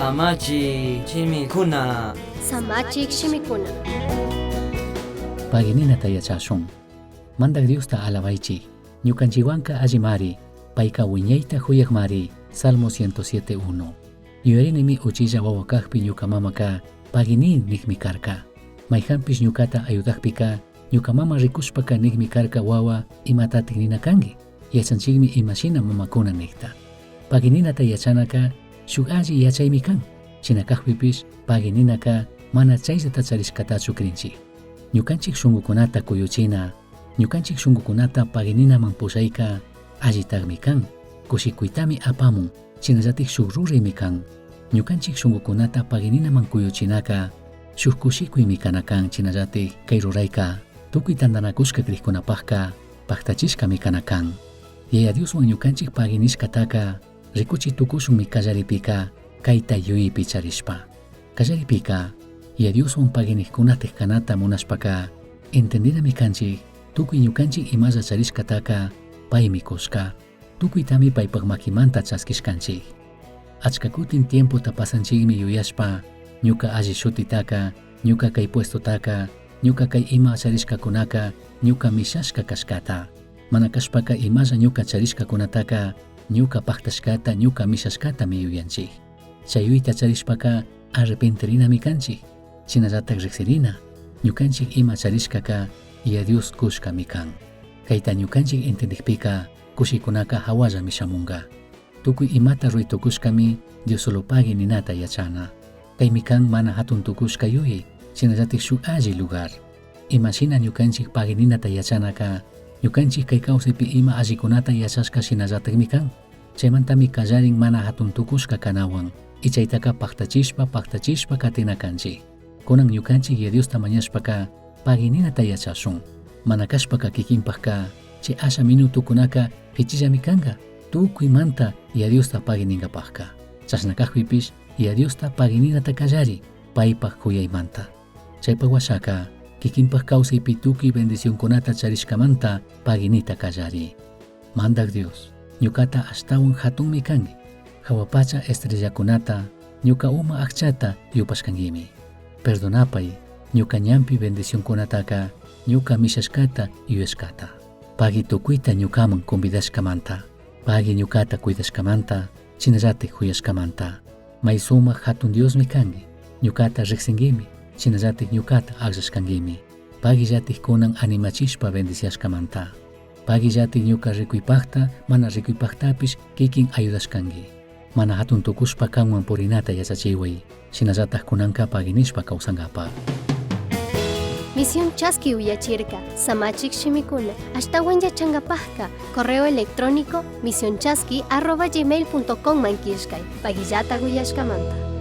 Samachi chimikuna. Samachik shimikuna. Pagininata yachashun. Mandak Diosta alabaichi. Ñukanchiwanka allimari. Paika wiñayta huyakmari. Salmo 107:1. Yuyarinimi uchilla wawakakpi ñuka mamaka. Pagini nikmi karka. Mayhampish ñukata ayudakpika. Ñuka mama rikushpaka nikmi karka wawa imatatik nina kangi. Yachanchikmi imashina mamakuna nikta. Pagininata yachanaka shuk alli yachaymi kan. Chinakakpipish pagininaka mana chaysata charishkatachu krinchik. Ñukanchik shungukunata kuyuchina. Ñukanchik shungukunata pagininaman pusayka allitagmi kan. Kushikuytami apamun. Chinallatik shuk ruraymi kan. Ñukanchik shungukunata pagininaman kuyuchinaka shuk kushikuymi kanakan. Chinallatik kay rurayka tukuy tandanakushka krikkunapajka paktachishkami kanakan. Yaya Dioswan ñukanchik paginishkataka rikuchi tukushunmi kallaripika kayta yuyaypi charishpa. Kallaripika Yaya Dioswan paginikkunatik kanata munashpaka entendidami kanchik tukuy ñukanchik imalla charishkataka paymi kushka. Tukuytami paypak makimanta chaskishkanchik. Achka kutin tiempota pasanchikmi yuyashpa ñuka alli shutitaka, ñuka kay puestotaka, ñuka kay ima charishkakunaka, ñuka mishashka kashkata. Mana kashpaka imalla ñuka charishkakunataka, ñuka paktashkata, ñuka mishashkata mi yuyanchik. Chayuyta charishpaka arrepentirinami kanchik. Chinallatak riksirina, ñukanchik ima charishkaka Yaya Dios kushkami kan. Kayta ñukanchik entendikpika kushikunaka hawallami shamunga. Tukuy imata ruytukushkami Dios solo pagi ninata yachana. Kaymi kan mana hatun tukushka yuyay, chinallatik shuk alli lugar. Imashina ñukanchik pagi ninata yachanaka, ñukanchik kay kawsaypi ima allikunata yachashka shinallatakmi kan. Chaymantami kallarin mana hatun tukushka kanawan, ichaytaka paktachishpa katina kanchik. Kunan ñukanchik Yaya Diosta mañashpaka pagi ninata yachashun. Mana kashpaka kikinpajka chay asha minutukunaka hichillami kanga. Tukuymanta Yaya Diosta pagi ninkapajka. Chashnakakpipish Yaya Diosta pagi ninata kallari paypak kuyaymanta. Chaypak washaka kikinpak kawsaypi tukuy bendicionkunata charishkamanta paginita kallari. Mandak Dios ñukata ashtawan hatunmi kangi. Hawapacha estrellakunata ñuka uma akchata yupashkangimi. Perdonapay ñuka ñampi bendicionkunataka ñuka mishashkata yuyashkata. Pagi tukuyta ñukaman convidashkamanta. Pagi ñukata cuidashkamanta, chinallatik huyashkamanta. May sumak hatun Diosmi kangi. Ñukata riksingimi, chinallatik ñukata agllashkangimi. Pagi llatik kunan animachishpa bendiciashkamanta. Pagi llatik ñuka rikuypakta, mana rikuypaktapish kikin ayudashkangi. Mana hatun tukushpa kanwan purinata yachachiway, chinallatak kunanka paginishpa kawsankapa. Misión Chaski Uyachirka, Samachik Shimikuna, Ashtawan Yachangapajka, correo electrónico misionchaski@gmail.com Mankishkai, Pagillata Guyashkamanta.